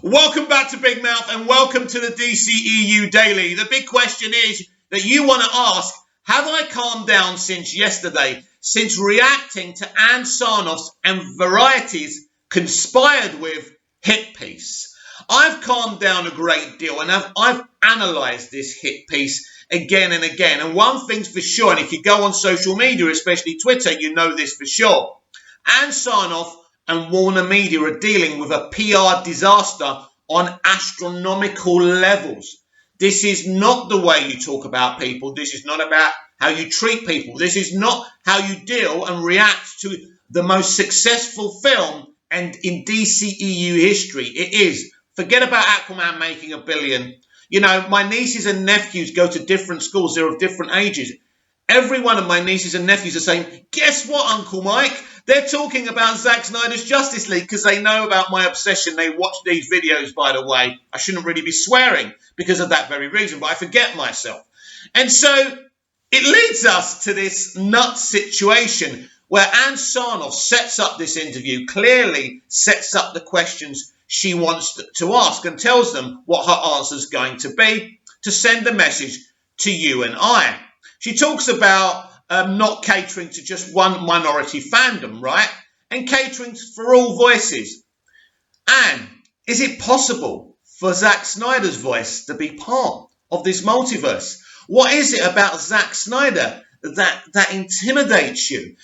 Welcome back to Big Mouth and welcome to the DCEU Daily. The big question is that you want to ask, have I calmed down since yesterday, since reacting to Ann Sarnoff's and Variety's conspired with hit piece? I've calmed down a great deal and I've analysed this hit piece again and again. And one thing's for sure, and if you go on social media, especially Twitter, you know this for sure. Ann Sarnoff and Warner Media are dealing with a PR disaster on astronomical levels. This is not the way you talk about people. This is not about how you treat people. This is not how you deal and react to the most successful film and in DCEU history. It is. Forget about Aquaman making $1 billion. You know, my nieces and nephews go to different schools. They're of different ages. Every one of my nieces and nephews are saying, guess what, Uncle Mike? They're talking about Zack Snyder's Justice League because they know about my obsession. They watch these videos, by the way. I shouldn't really be swearing because of that very reason, but I forget myself. And so it leads us to this nuts situation where Ann Sarnoff sets up this interview, clearly sets up the questions she wants to ask and tells them what her answer is going to be to send a message to you and I. She talks about not catering to just one minority fandom, right? And catering for all voices. And is it possible for Zack Snyder's voice to be part of this multiverse? What is it about Zack Snyder that intimidates you?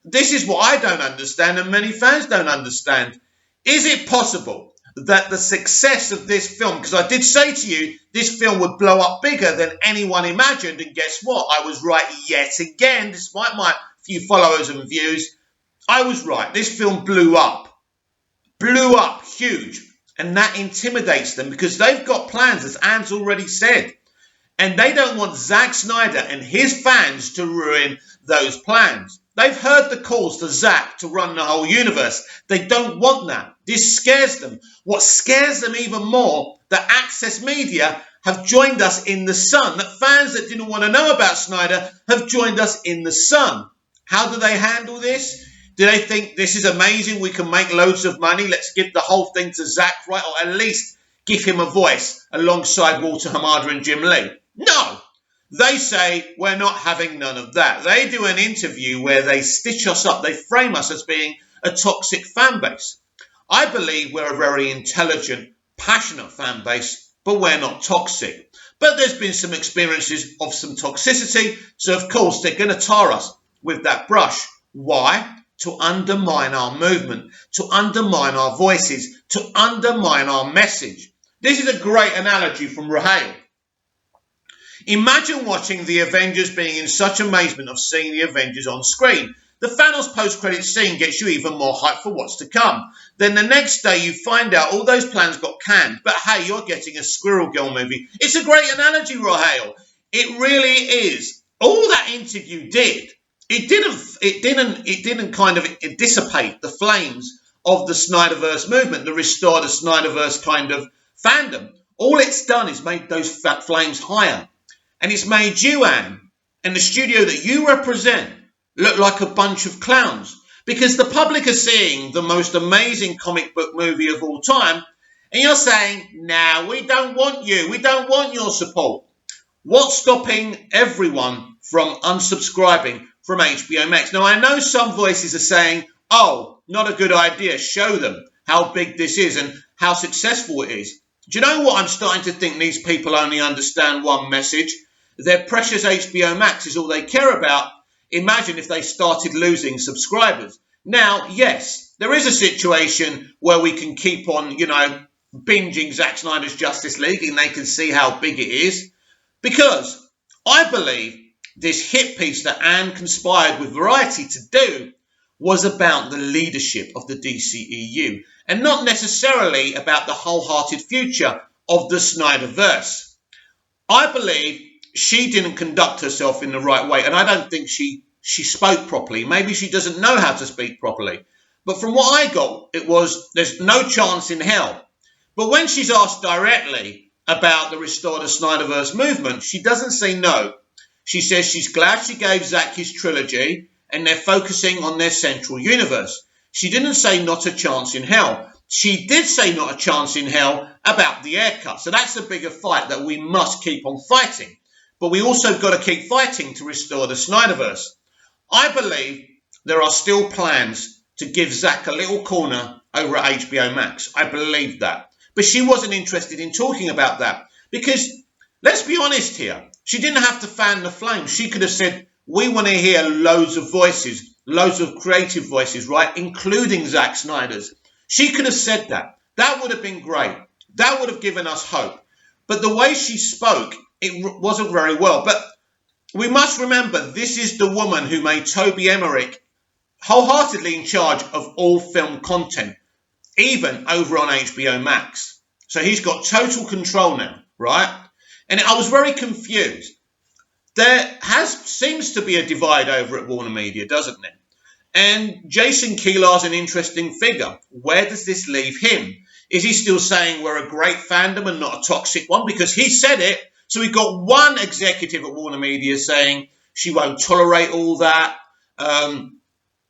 This is what I don't understand and many fans don't understand. Is it possible that the success of this film, because I did say to you, this film would blow up bigger than anyone imagined, and guess what? I was right yet again, despite my few followers and views. I was right. This film blew up huge, and that intimidates them because they've got plans, as Ann's already said, and they don't want Zack Snyder and his fans to ruin those plans. They've heard the calls to Zack to run the whole universe. They don't want that. This scares them. What scares them even more, that Access Media have joined us in the sun, that fans that didn't want to know about Snyder have joined us in the sun. How do they handle this? Do they think this is amazing? We can make loads of money. Let's give the whole thing to Zack, right? Or at least give him a voice alongside Walter Hamada and Jim Lee. No. They say we're not having none of that. They do an interview where they stitch us up. They frame us as being a toxic fan base. I believe we're a very intelligent, passionate fan base, but we're not toxic. But there's been some experiences of some toxicity, so of course they're going to tar us with that brush. Why? To undermine our movement, to undermine our voices, to undermine our message. This is a great analogy from Raheel. Imagine watching the Avengers being in such amazement of seeing the Avengers on screen. The Thanos post-credit scene gets you even more hyped for what's to come. Then the next day you find out all those plans got canned, but hey, you're getting a Squirrel Girl movie. It's a great analogy, Raheel. It really is. All that interview did, it didn't kind of dissipate the flames of the Snyderverse movement, the restore the Snyderverse kind of fandom. All it's done is made those fat flames higher. And it's made you, Ann, and the studio that you represent look like a bunch of clowns. Because the public are seeing the most amazing comic book movie of all time, and you're saying, nah, we don't want you. We don't want your support. What's stopping everyone from unsubscribing from HBO Max? Now, I know some voices are saying, oh, not a good idea. Show them how big this is and how successful it is. Do you know what? I'm starting to think these people only understand one message. Their precious HBO Max is all they care about. Imagine if they started losing subscribers. Now, yes, there is a situation where we can keep on, binging Zack Snyder's Justice League and they can see how big it is. Because I believe this hit piece that Ann conspired with Variety to do was about the leadership of the DCEU and not necessarily about the wholehearted future of the Snyderverse. I believe she didn't conduct herself in the right way, and I don't think she spoke properly. Maybe she doesn't know how to speak properly. But from what I got, it was there's no chance in hell. But when she's asked directly about the Restore the Snyderverse movement, she doesn't say no. She says she's glad she gave Zack his trilogy and they're focusing on their central universe. She didn't say not a chance in hell. she did say not a chance in hell about the haircut. So that's a bigger fight that we must keep on fighting. But we also got to keep fighting to restore the Snyderverse. I believe there are still plans to give Zack a little corner over at HBO Max. I believe that. But she wasn't interested in talking about that. Because, let's be honest here, she didn't have to fan the flames. She could have said, we want to hear loads of voices, loads of creative voices, right? Including Zack Snyder's. She could have said that. That would have been great. That would have given us hope. But the way she spoke, it wasn't very well. But we must remember, this is the woman who made Toby Emmerich wholeheartedly in charge of all film content, even over on HBO Max. So he's got total control now, right? And I was very confused. There seems to be a divide over at Warner Media, doesn't there? And Jason Kilar's an interesting figure. Where does this leave him? Is he still saying we're a great fandom and not a toxic one? Because he said it. So we've got one executive at Warner Media saying she won't tolerate all that,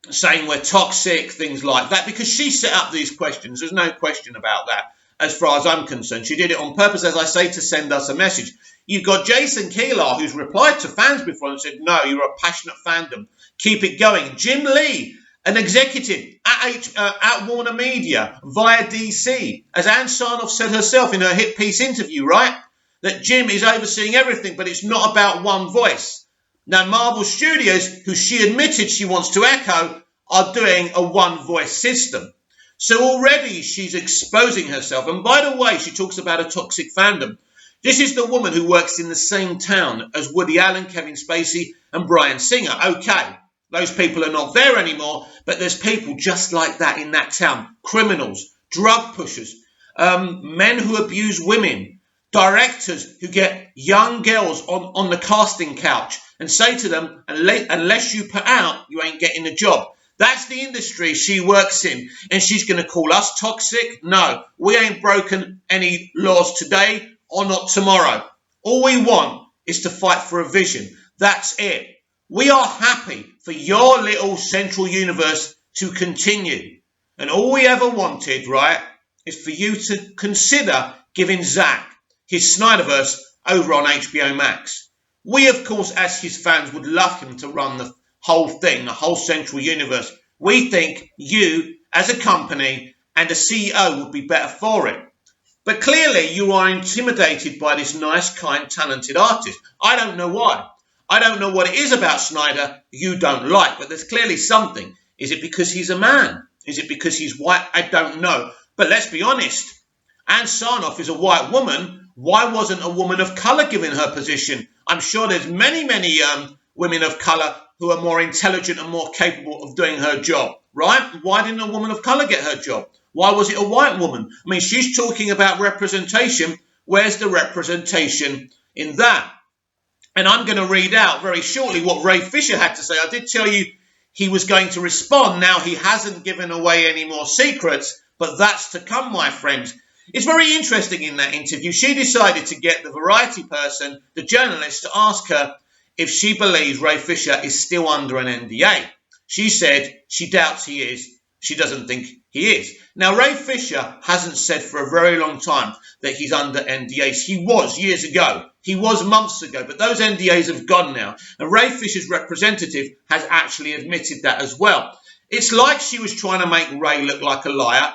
saying we're toxic, things like that, because she set up these questions. There's no question about that as far as I'm concerned. She did it on purpose, as I say, to send us a message. You've got Jason Kilar, who's replied to fans before and said, no, you're a passionate fandom. Keep it going. Jim Lee, an executive at Warner Media via DC, as Ann Sarnoff said herself in her hit piece interview, right? That Jim is overseeing everything, but it's not about one voice. Now, Marvel Studios, who she admitted she wants to echo, are doing a one-voice system. So already she's exposing herself. And by the way, she talks about a toxic fandom. This is the woman who works in the same town as Woody Allen, Kevin Spacey, and Bryan Singer. Okay, those people are not there anymore, but there's people just like that in that town. Criminals, drug pushers, men who abuse women, directors who get young girls on the casting couch and say to them, unless you put out, you ain't getting a job. That's the industry she works in. And she's going to call us toxic? No, we ain't broken any laws today or not tomorrow. All we want is to fight for a vision. That's it. We are happy for your little central universe to continue. And all we ever wanted, right, is for you to consider giving Zack his Snyderverse over on HBO Max. We, of course, as his fans, would love him to run the whole thing, the whole central universe. We think you, as a company and a CEO, would be better for it. But clearly you are intimidated by this nice, kind, talented artist. I don't know why. I don't know what it is about Snyder you don't like, but there's clearly something. Is it because he's a man? Is it because he's white? I don't know. But let's be honest. Ann Sarnoff is a white woman. Why wasn't a woman of colour given her position? I'm sure there's many women of colour who are more intelligent and more capable of doing her job, right? Why didn't a woman of colour get her job? Why was it a white woman? I mean, she's talking about representation. Where's the representation in that? And I'm going to read out very shortly what Ray Fisher had to say. I did tell you he was going to respond. Now, he hasn't given away any more secrets, but that's to come, my friends. It's very interesting in that interview. She decided to get the Variety person, the journalist, to ask her if she believes Ray Fisher is still under an NDA. She said she doubts he is. She doesn't think he is. Now, Ray Fisher hasn't said for a very long time that he's under NDAs. He was years ago. He was months ago. But those NDAs have gone now. And Ray Fisher's representative has actually admitted that as well. It's like she was trying to make Ray look like a liar.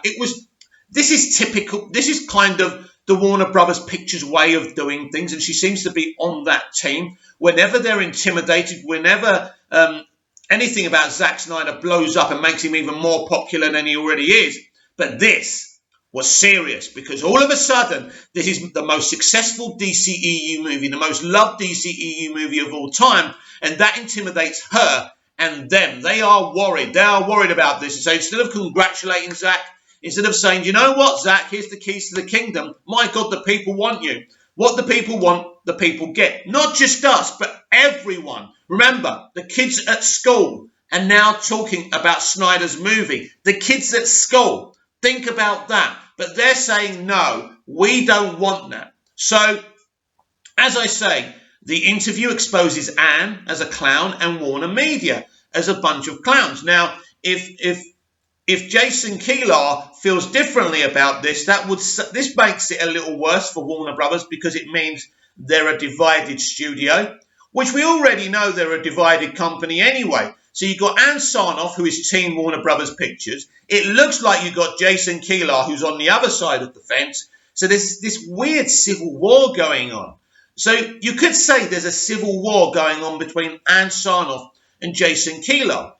This is typical. This is kind of the Warner Brothers Pictures way of doing things. And she seems to be on that team. Whenever they're intimidated, whenever anything about Zack Snyder blows up and makes him even more popular than he already is. But this was serious because all of a sudden, this is the most successful DCEU movie, the most loved DCEU movie of all time. And that intimidates her and them. They are worried. They are worried about this. So instead of congratulating Zack, instead of saying, you know what, Zack, here's the keys to the kingdom. My God, the people want you. What the people want, the people get. Not just us, but everyone. Remember, the kids at school are now talking about Snyder's movie. The kids at school, think about that. But they're saying, no, we don't want that. So, as I say, the interview exposes Anne as a clown and Warner Media as a bunch of clowns. Now, if if Jason Keeler feels differently about this, this makes it a little worse for Warner Brothers, because it means they're a divided studio, which we already know they're a divided company anyway. So you've got Ann Sarnoff, who is Team Warner Brothers Pictures. It looks like you've got Jason Keeler, who's on the other side of the fence. So there's this weird civil war going on. So you could say there's a civil war going on between Ann Sarnoff and Jason Keeler.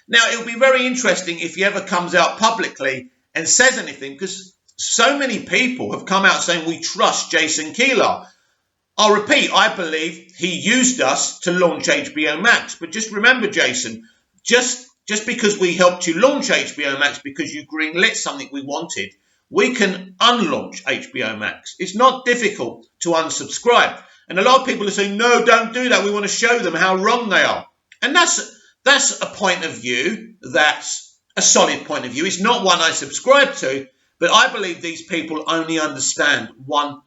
Now, it'll be very interesting if he ever comes out publicly and says anything, because so many people have come out saying we trust Jason Keeler. I'll repeat, I believe he used us to launch HBO Max. But just remember, Jason, just because we helped you launch HBO Max because you greenlit something we wanted, we can unlaunch HBO Max. It's not difficult to unsubscribe. And a lot of people are saying, no, don't do that. We want to show them how wrong they are. And that's a point of view, that's a solid point of view. It's not one I subscribe to, but I believe these people only understand one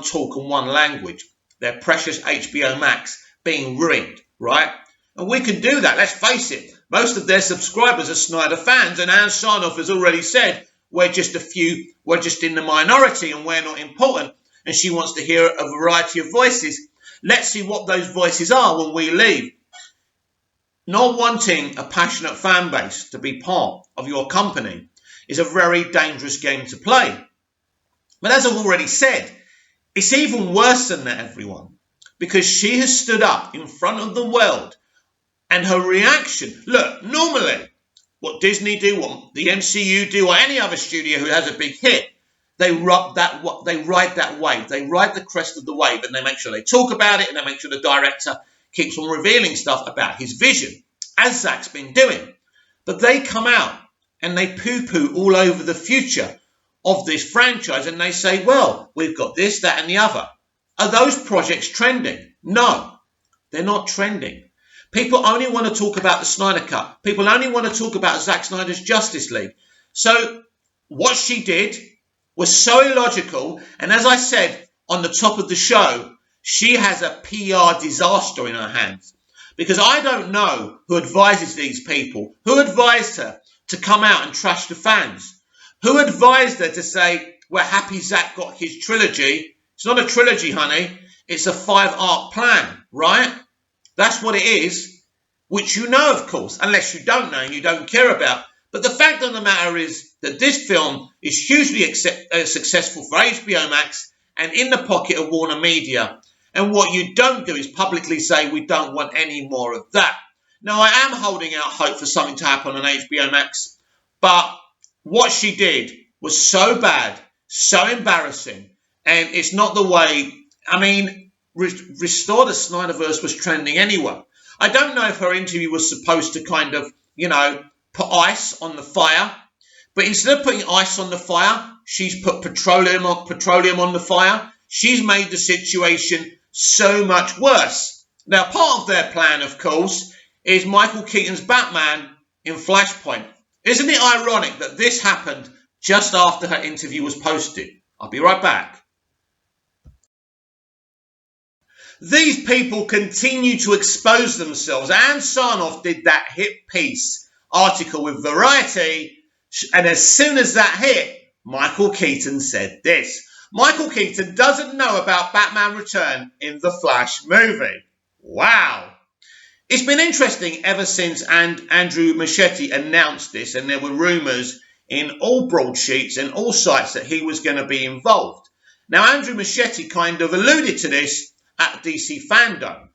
talk and one language. Their precious HBO Max being ruined, right? And we can do that, let's face it. Most of their subscribers are Snyder fans, and Ann Sarnoff has already said, we're just in the minority and we're not important, and she wants to hear a variety of voices. Let's see what those voices are when we leave. Not wanting a passionate fan base to be part of your company is a very dangerous game to play. But as I've already said, it's even worse than that, everyone, because she has stood up in front of the world, and her reaction, look, normally what Disney do, what the MCU do, or any other studio who has a big hit, they ride that wave, they ride the crest of the wave, and they make sure they talk about it, and they make sure the director keeps on revealing stuff about his vision, as Zack's been doing. But they come out and they poo-poo all over the future of this franchise, and they say, well, we've got this, that, and the other. Are those projects trending? No, they're not trending. People only want to talk about the Snyder Cut. People only want to talk about Zack Snyder's Justice League. So what she did was so illogical, and as I said on the top of the show, she has a PR disaster in her hands, because I don't know who advises these people. Who advised her to come out and trash the fans? Who advised her to say, we're happy Zack got his trilogy? It's not a trilogy, honey. It's a 5-arc plan, right? That's what it is, which you know, of course, unless you don't know and you don't care about. But the fact of the matter is that this film is hugely successful for HBO Max and in the pocket of Warner Media. And what you don't do is publicly say, we don't want any more of that. Now, I am holding out hope for something to happen on HBO Max, but what she did was so bad, so embarrassing, and it's not the way, Restore the Snyderverse was trending anyway. I don't know if her interview was supposed to kind of, put ice on the fire, but instead of putting ice on the fire, she's put petroleum on the fire. She's made the situation so much worse. Now, part of their plan, of course, is Michael Keaton's Batman in Flashpoint. Isn't it ironic that this happened just after her interview was posted? I'll be right back. These people continue to expose themselves. Ann Sarnoff did that hit piece article with Variety, and as soon as that hit, Michael Keaton said this. Michael Keaton doesn't know about Batman Return in the Flash movie. Wow. It's been interesting ever since Andrew Muschietti announced this, and there were rumours in all broadsheets and all sites that he was going to be involved. Now, Andrew Muschietti kind of alluded to this at DC Fandom,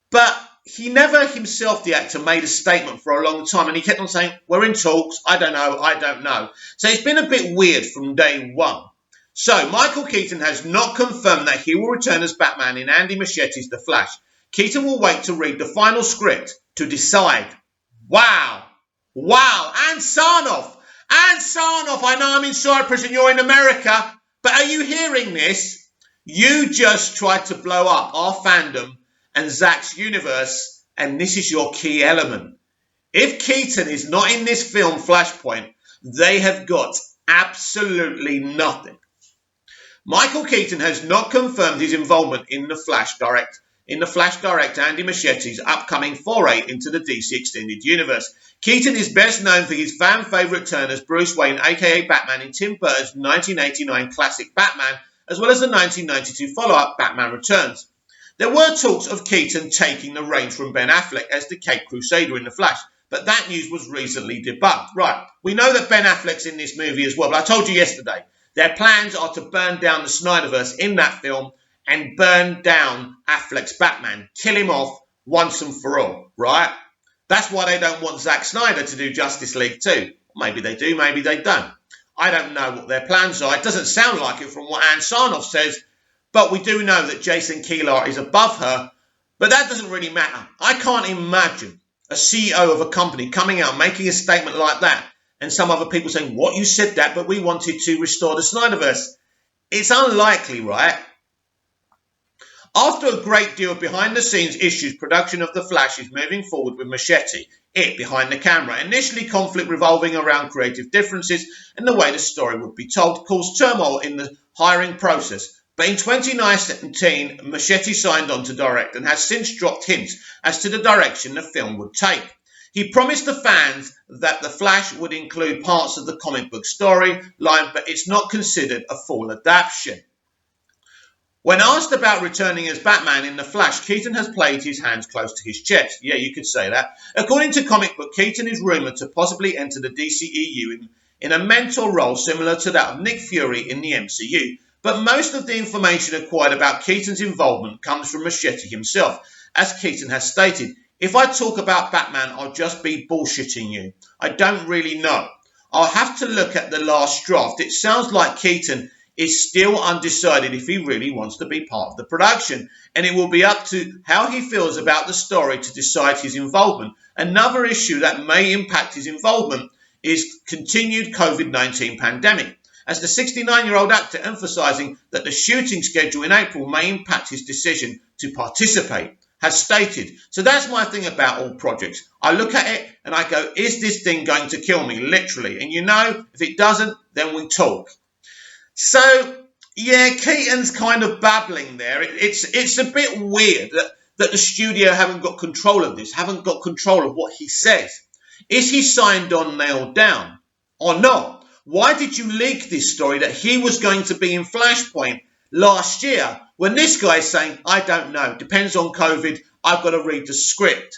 but he never himself, the actor, made a statement for a long time, and he kept on saying, we're in talks, I don't know. So it's been a bit weird from day one. So Michael Keaton has not confirmed that he will return as Batman in Andy Muschietti's The Flash. Keaton will wait to read the final script to decide. Wow. Ann Sarnoff, I know I'm in Cyprus and you're in America, but are you hearing this? You just tried to blow up our fandom and Zack's universe, and this is your key element. If Keaton is not in this film, Flashpoint, they have got absolutely nothing. Michael Keaton has not confirmed his involvement in the Flash in the Flash director Andy Muschietti's upcoming foray into the DC Extended Universe. Keaton is best known for his fan favourite turn as Bruce Wayne, aka Batman, in Tim Burton's 1989 classic Batman, as well as the 1992 follow-up Batman Returns. There were talks of Keaton taking the reins from Ben Affleck as the Caped Crusader in The Flash, but that news was recently debunked. Right, we know that Ben Affleck's in this movie as well, but I told you yesterday, their plans are to burn down the Snyderverse in that film and burn down Affleck's Batman, kill him off once and for all, right? That's why they don't want Zack Snyder to do Justice League 2. Maybe they do, maybe they don't. I don't know what their plans are. It doesn't sound like it from what Ann Sarnoff says, but we do know that Jason Kilar is above her, but that doesn't really matter. I can't imagine a CEO of a company coming out making a statement like that and some other people saying, what, you said that, but we wanted to restore the Snyderverse. It's unlikely, right? After a great deal of behind-the-scenes issues, production of The Flash is moving forward with Muschietti, it behind the camera. Initially, conflict revolving around creative differences and the way the story would be told caused turmoil in the hiring process. But in 2019, Muschietti signed on to direct and has since dropped hints as to the direction the film would take. He promised the fans that The Flash would include parts of the comic book storyline, but it's not considered a full adaptation. When asked about returning as Batman in The Flash, Keaton has played his hands close to his chest. Yeah, you could say that. According to comic book, Keaton is rumoured to possibly enter the DCEU in a mentor role similar to that of Nick Fury in the MCU. But most of the information acquired about Keaton's involvement comes from Muschietti himself. As Keaton has stated, if I talk about Batman, I'll just be bullshitting you. I don't really know. I'll have to look at the last draft. It sounds like Keaton is still undecided if he really wants to be part of the production, and it will be up to how he feels about the story to decide his involvement. Another issue that may impact his involvement is continued COVID-19 pandemic, as the 69-year-old actor emphasising that the shooting schedule in April may impact his decision to participate, has stated. So that's my thing about all projects. I look at it and I go, is this thing going to kill me? Literally. And you know, if it doesn't, then we talk. So, yeah, Keaton's kind of babbling there. It's a bit weird that the studio haven't got control of this, haven't got control of what he says. Is he signed on, nailed down, or not? Why did you leak this story that he was going to be in Flashpoint last year when this guy is saying, I don't know, depends on COVID, I've got to read the script?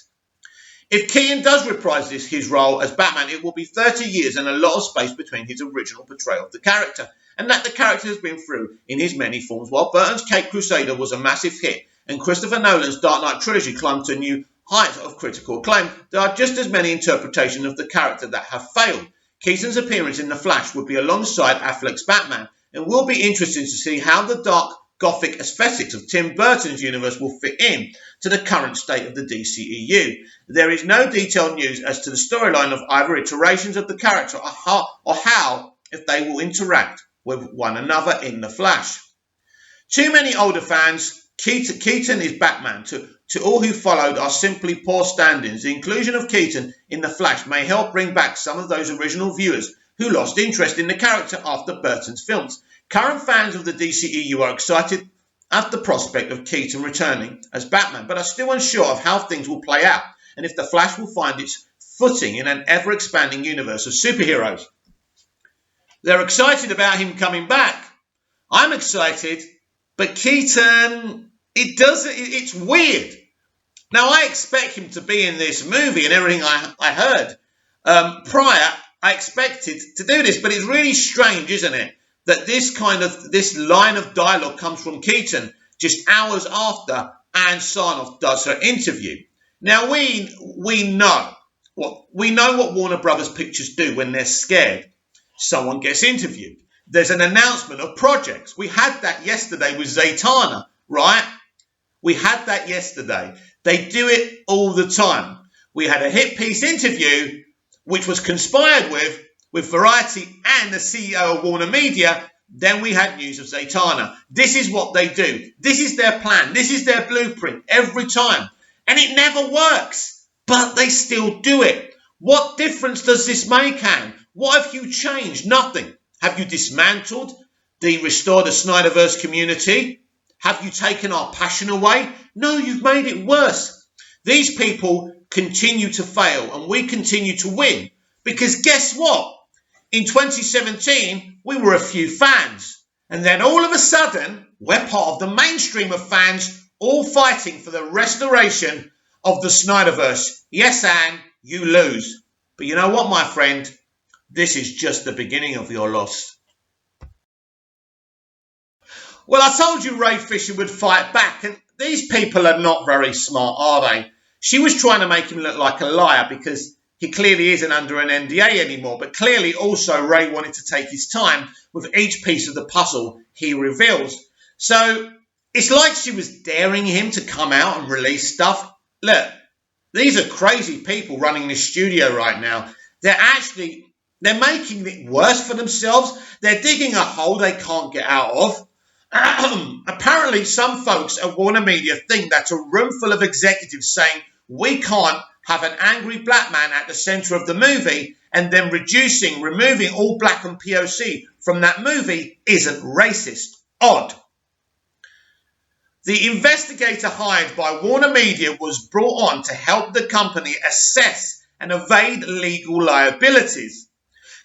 If Keaton does reprise his role as Batman, it will be 30 years and a lot of space between his original portrayal of the character, and that the character has been through in his many forms. While Burton's Caped Crusader was a massive hit and Christopher Nolan's Dark Knight trilogy climbed to new heights of critical acclaim, there are just as many interpretations of the character that have failed. Keaton's appearance in The Flash would be alongside Affleck's Batman, and will be interesting to see how the dark gothic aesthetics of Tim Burton's universe will fit in to the current state of the DCEU. There is no detailed news as to the storyline of either iterations of the character or how if they will interact with one another in The Flash. Too many older fans, Keaton is Batman. To all who followed are simply poor stand-ins. The inclusion of Keaton in The Flash may help bring back some of those original viewers who lost interest in the character after Burton's films. Current fans of the DCEU are excited at the prospect of Keaton returning as Batman, but are still unsure of how things will play out and if The Flash will find its footing in an ever-expanding universe of superheroes. They're excited about him coming back. I'm excited, but Keaton, it's weird. Now, I expect him to be in this movie and everything I heard prior. I expected to do this, but it's really strange, isn't it, that this line of dialogue comes from Keaton just hours after Ann Sarnoff does her interview. Now, we know what Warner Brothers Pictures do when they're scared. Someone gets interviewed. There's an announcement of projects. We had that yesterday with Zatanna, right? We had that yesterday. They do it all the time. We had a hit piece interview, which was conspired with Variety and the CEO of Warner Media. Then we had news of Zatanna. This is what they do. This is their plan. This is their blueprint every time. And it never works, but they still do it. What difference does this make, Anne? What have you changed? Nothing. Have you dismantled the Restore the Snyderverse community? Have you taken our passion away? No, you've made it worse. These people continue to fail and we continue to win. Because guess what? In 2017, we were a few fans. And then all of a sudden, we're part of the mainstream of fans all fighting for the restoration of the Snyderverse. Yes, Anne, you lose. But you know what, my friend? This is just the beginning of your loss. Well, I told you Ray Fisher would fight back, and these people are not very smart, are they? She was trying to make him look like a liar because he clearly isn't under an NDA anymore, but clearly also Ray wanted to take his time with each piece of the puzzle he reveals. So it's like she was daring him to come out and release stuff. Look, these are crazy people running this studio right now. They're making it worse for themselves. They're digging a hole they can't get out of. Apparently, some folks at Warner Media think that's a room full of executives saying we can't have an angry black man at the centre of the movie and then removing all black and POC from that movie isn't racist. Odd. The investigator hired by Warner Media was brought on to help the company assess and evade legal liabilities,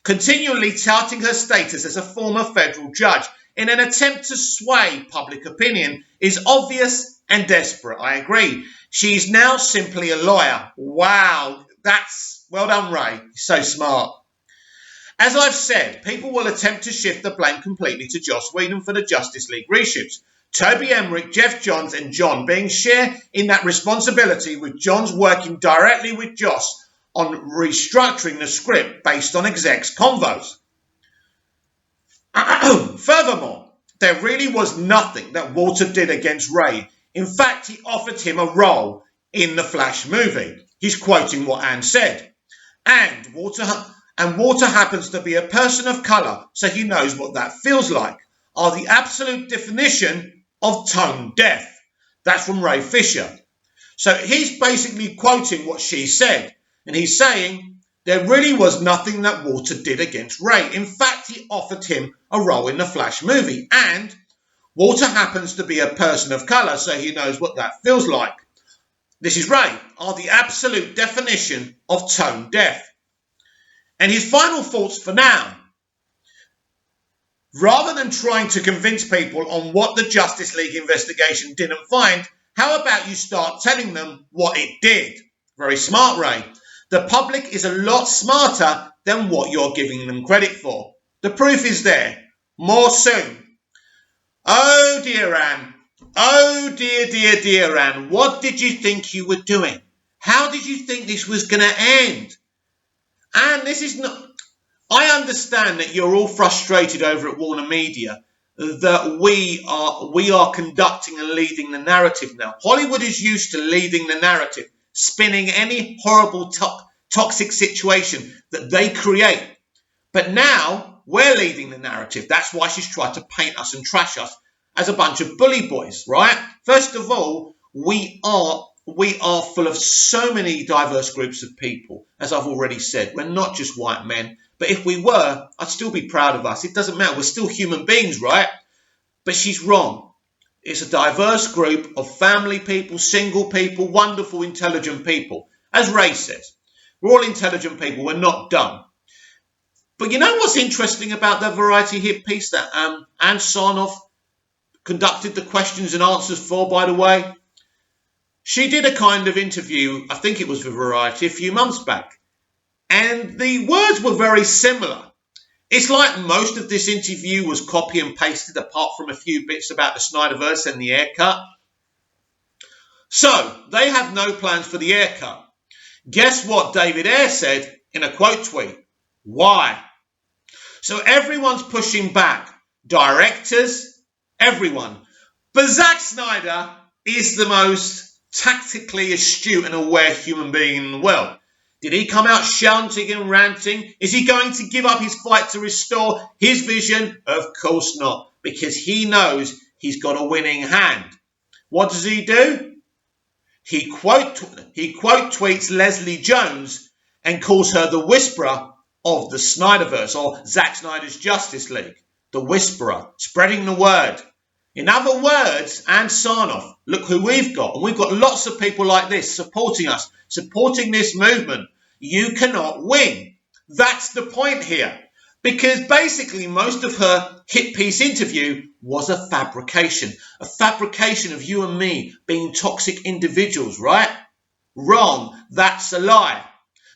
continually touting her status as a former federal judge in an attempt to sway public opinion is obvious and desperate. I agree. She's now simply a lawyer. Wow, well done, Ray. You're so smart. As I've said, people will attempt to shift the blame completely to Joss Whedon for the Justice League reshoots. Toby Emmerich, Jeff Johns and John being share in that responsibility, with Johns working directly with Joss on restructuring the script based on execs' convos. Furthermore, there really was nothing that Walter did against Ray. In fact, he offered him a role in the Flash movie. He's quoting what Anne said. And Walter happens to be a person of colour, so he knows what that feels like. Are the absolute definition of tone deaf. That's from Ray Fisher. So he's basically quoting what she said. And he's saying there really was nothing that Walter did against Ray. In fact, he offered him a role in the Flash movie. And Walter happens to be a person of colour, so he knows what that feels like. This is Ray, are the absolute definition of tone deaf. And his final thoughts for now. Rather than trying to convince people on what the Justice League investigation didn't find, how about you start telling them what it did? Very smart, Ray. The public is a lot smarter than what you're giving them credit for. The proof is there. More soon. Oh dear, Anne. Oh dear, dear, dear, Anne. What did you think you were doing? How did you think this was going to end? Anne, this is not... I understand that you're all frustrated over at Warner Media that we are conducting and leading the narrative now. Hollywood is used to leading the narrative, spinning any horrible toxic situation that they create. But now we're leading the narrative. That's why she's tried to paint us and trash us as a bunch of bully boys, right? First of all, we are full of so many diverse groups of people. As I've already said, we're not just white men. But if we were, I'd still be proud of us. It doesn't matter. We're still human beings, right? But she's wrong. It's a diverse group of family people, single people, wonderful, intelligent people. As Ray says, we're all intelligent people. We're not dumb. But you know what's interesting about the Variety hit piece that Anne Sarnoff conducted the questions and answers for, by the way? She did a kind of interview, I think it was for Variety, a few months back. And the words were very similar. It's like most of this interview was copy and pasted apart from a few bits about the Snyderverse and the haircut. So, they have no plans for the haircut. Guess what David Ayer said in a quote tweet? Why? So everyone's pushing back. Directors, everyone. But Zack Snyder is the most tactically astute and aware human being in the world. Did he come out shouting and ranting? Is he going to give up his fight to restore his vision? Of course not, because he knows he's got a winning hand. What does he do? He quote tweets Leslie Jones and calls her the whisperer of the Snyderverse, or Zack Snyder's Justice League. The whisperer, spreading the word. In other words, and Sarnoff, look who we've got. And we've got lots of people like this supporting us, supporting this movement. You cannot win. That's the point here. Because basically most of her hit piece interview was a fabrication of you and me being toxic individuals, right? Wrong. That's a lie.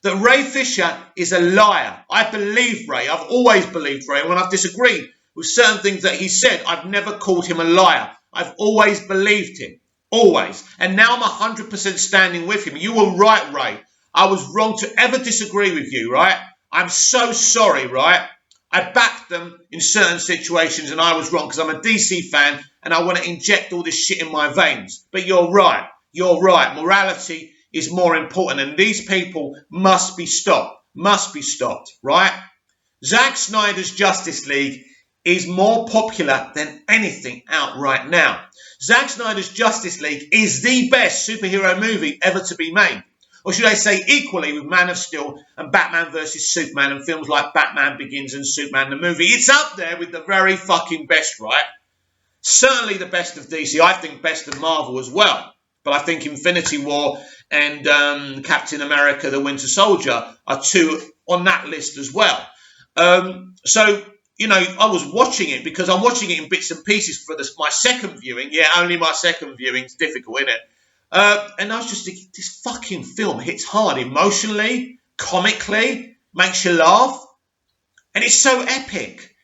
That Ray Fisher is a liar. I believe Ray. I've always believed Ray. When I've disagreed with certain things that he said, I've never called him a liar. I've always believed him. Always. And now I'm 100% standing with him. You were right, Ray. I was wrong to ever disagree with you, right? I'm so sorry, right? I backed them in certain situations and I was wrong because I'm a DC fan and I want to inject all this shit in my veins. But you're right. You're right. Morality is more important and these people must be stopped. Must be stopped, right? Zack Snyder's Justice League is more popular than anything out right now. Zack Snyder's Justice League is the best superhero movie ever to be made. Or should I say equally with Man of Steel and Batman vs. Superman and films like Batman Begins and Superman the movie. It's up there with the very fucking best, right? Certainly the best of DC. I think best of Marvel as well. But I think Infinity War and Captain America the Winter Soldier are two on that list as well. So, you know, I was watching it because I'm watching it in bits and pieces for my second viewing. Yeah, only my second viewing. It's difficult, isn't it? And I was just thinking, this fucking film hits hard emotionally, comically, makes you laugh. And it's so epic.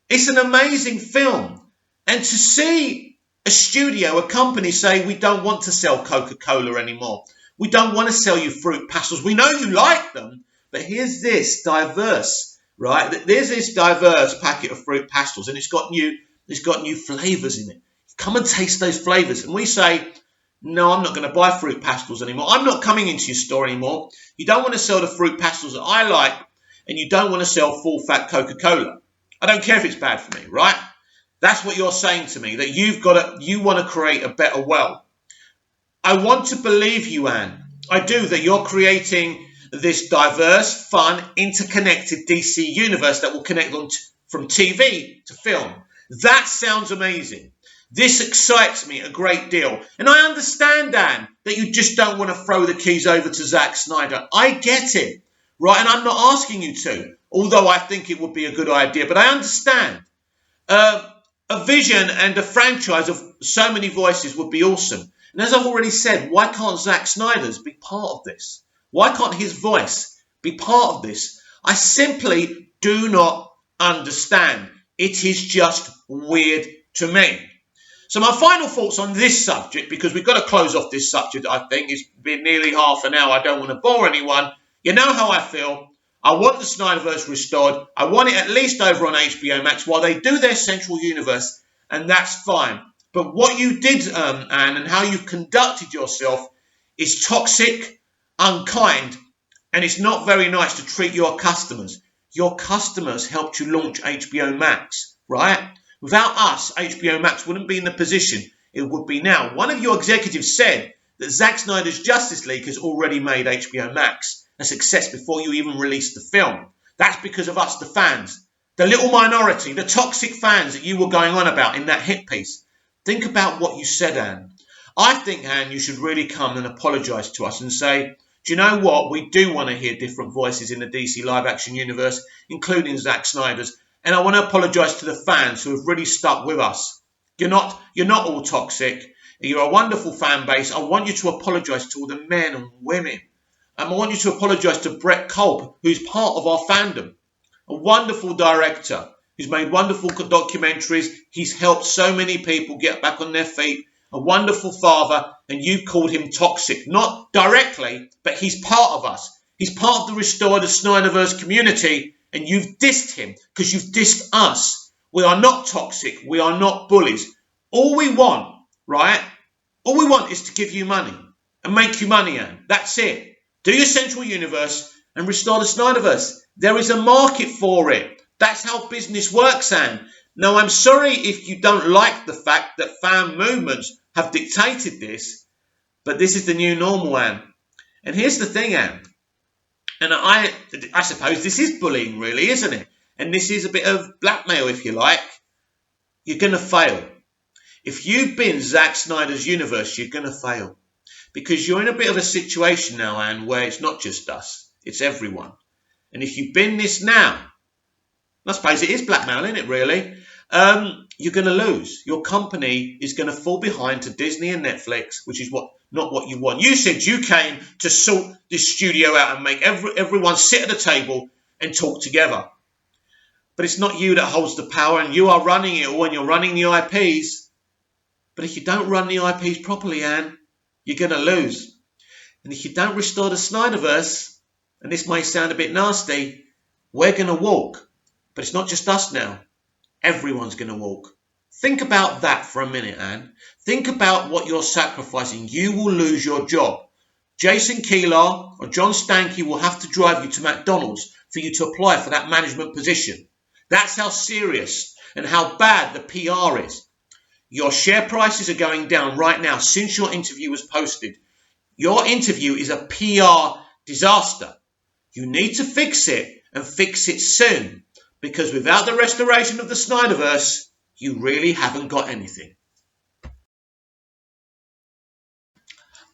It's an amazing film. And to see a studio, a company say, we don't want to sell Coca-Cola anymore. We don't want to sell you fruit pastels. We know you like them, but here's this diverse, right? There's this diverse packet of fruit pastels and it's got new flavours in it. Come and taste those flavours. And we say, no, I'm not going to buy fruit pastels anymore. I'm not coming into your store anymore. You don't want to sell the fruit pastels that I like, and you don't want to sell full-fat Coca-Cola. I don't care if it's bad for me, right? That's what you're saying to me, that you want to create a better world. I want to believe you, Anne. I do, that you're creating this diverse, fun, interconnected DC universe that will connect on from TV to film. That sounds amazing. This excites me a great deal. And I understand, Dan, that you just don't want to throw the keys over to Zack Snyder. I get it, right? And I'm not asking you to, although I think it would be a good idea. But I understand. A vision and a franchise of so many voices would be awesome. And as I've already said, why can't Zack Snyder's be part of this? Why can't his voice be part of this? I simply do not understand. It is just weird to me. So my final thoughts on this subject, because we've got to close off this subject, I think. It's been nearly half an hour. I don't want to bore anyone. You know how I feel. I want the Snyderverse restored. I want it at least over on HBO Max while they do their central universe, and that's fine. But what you did, Anne, and how you've conducted yourself is toxic, unkind, and it's not very nice to treat your customers. Your customers helped you launch HBO Max, right? Without us, HBO Max wouldn't be in the position it would be now. One of your executives said that Zack Snyder's Justice League has already made HBO Max a success before you even released the film. That's because of us, the fans. The little minority, the toxic fans that you were going on about in that hit piece. Think about what you said, Anne. I think, Anne, you should really come and apologise to us and say, do you know what? We do want to hear different voices in the DC live-action universe, including Zack Snyder's. And I want to apologise to the fans who have really stuck with us. You're not all toxic. You're a wonderful fan base. I want you to apologise to all the men and women. I want you to apologise to Brett Culp, who's part of our fandom. A wonderful director who's made wonderful documentaries. He's helped so many people get back on their feet. A wonderful father, and you've called him toxic. Not directly, but he's part of us. He's part of the Restore the Snyderverse community. And you've dissed him because you've dissed us. We are not toxic. We are not bullies. All we want, right? All we want is to give you money and make you money, Anne. That's it. Do your central universe and restore the Snyderverse. There is a market for it. That's how business works, Anne. Now, I'm sorry if you don't like the fact that fan movements have dictated this, but this is the new normal, Anne. And here's the thing, Anne. And I suppose this is bullying, really, isn't it? And this is a bit of blackmail, if you like. You're going to fail. If you binge Zack Snyder's universe, you're going to fail. Because you're in a bit of a situation now, Anne, where it's not just us, it's everyone. And if you bin this now, I suppose it is blackmail, isn't it, really? You're going to lose. Your company is going to fall behind to Disney and Netflix, which is not what you want. You said you came to sort this studio out and make everyone sit at a table and talk together. But it's not you that holds the power, and you are running it all, and you're running the IPs. But if you don't run the IPs properly, Anne, you're going to lose. And if you don't restore the Snyderverse, and this may sound a bit nasty, we're going to walk. But it's not just us now. Everyone's going to walk. Think about that for a minute, Anne. Think about what you're sacrificing. You will lose your job. Jason Keelar or John Stankey will have to drive you to McDonald's for you to apply for that management position. That's how serious and how bad the PR is. Your share prices are going down right now since your interview was posted. Your interview is a PR disaster. You need to fix it, and fix it soon, because without the restoration of the Snyderverse, you really haven't got anything.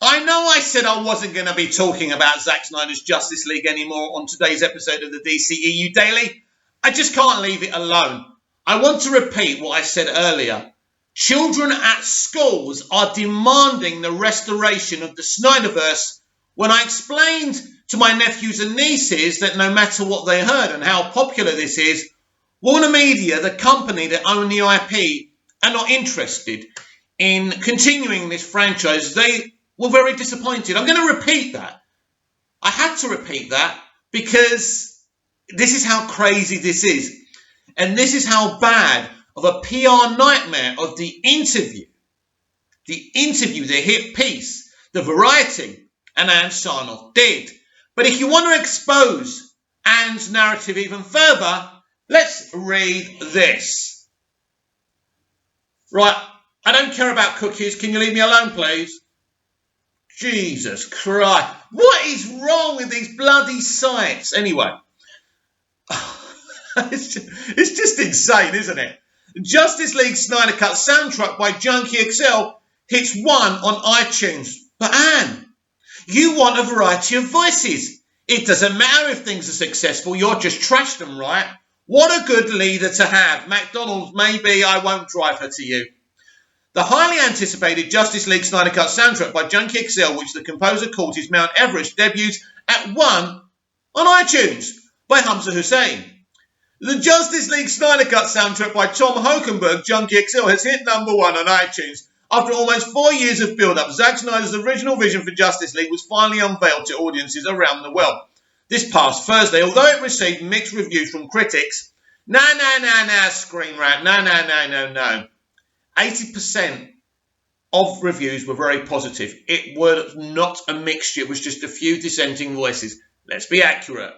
I know I said I wasn't going to be talking about Zack Snyder's Justice League anymore on today's episode of the DCEU Daily. I just can't leave it alone. I want to repeat what I said earlier. Children at schools are demanding the restoration of the Snyderverse when I explained to my nephews and nieces that no matter what they heard and how popular this is, Warner Media, the company that own the IP, are not interested in continuing this franchise. They were very disappointed. I'm going to repeat that. I had to repeat that because this is how crazy this is. And this is how bad of a PR nightmare of the interview, the hit piece, the Variety, and Ann Sarnoff did. But if you want to expose Ann's narrative even further, let's read this. Right, I don't care about cookies. Can you leave me alone, please? Jesus Christ. What is wrong with these bloody sites? Anyway, it's just insane, isn't it? Justice League Snyder Cut soundtrack by Junkie XL hits 1 on iTunes. But Anne, you want a variety of voices. It doesn't matter if things are successful, you're just trash them, right? What a good leader to have. McDonald's, maybe I won't drive her to you. The highly anticipated Justice League Snyder Cut soundtrack by Junkie XL, which the composer called his Mount Everest, debuts at 1 on iTunes by Hamza Hussein. The Justice League Snyder Cut soundtrack by Tom Hokenberg, Junkie XL, has hit number 1 on iTunes. After almost 4 years of build-up, Zack Snyder's original vision for Justice League was finally unveiled to audiences around the world this past Thursday. Although it received mixed reviews from critics, Screen Rant, no. 80% of reviews were very positive. It was not a mixture, it was just a few dissenting voices. Let's be accurate.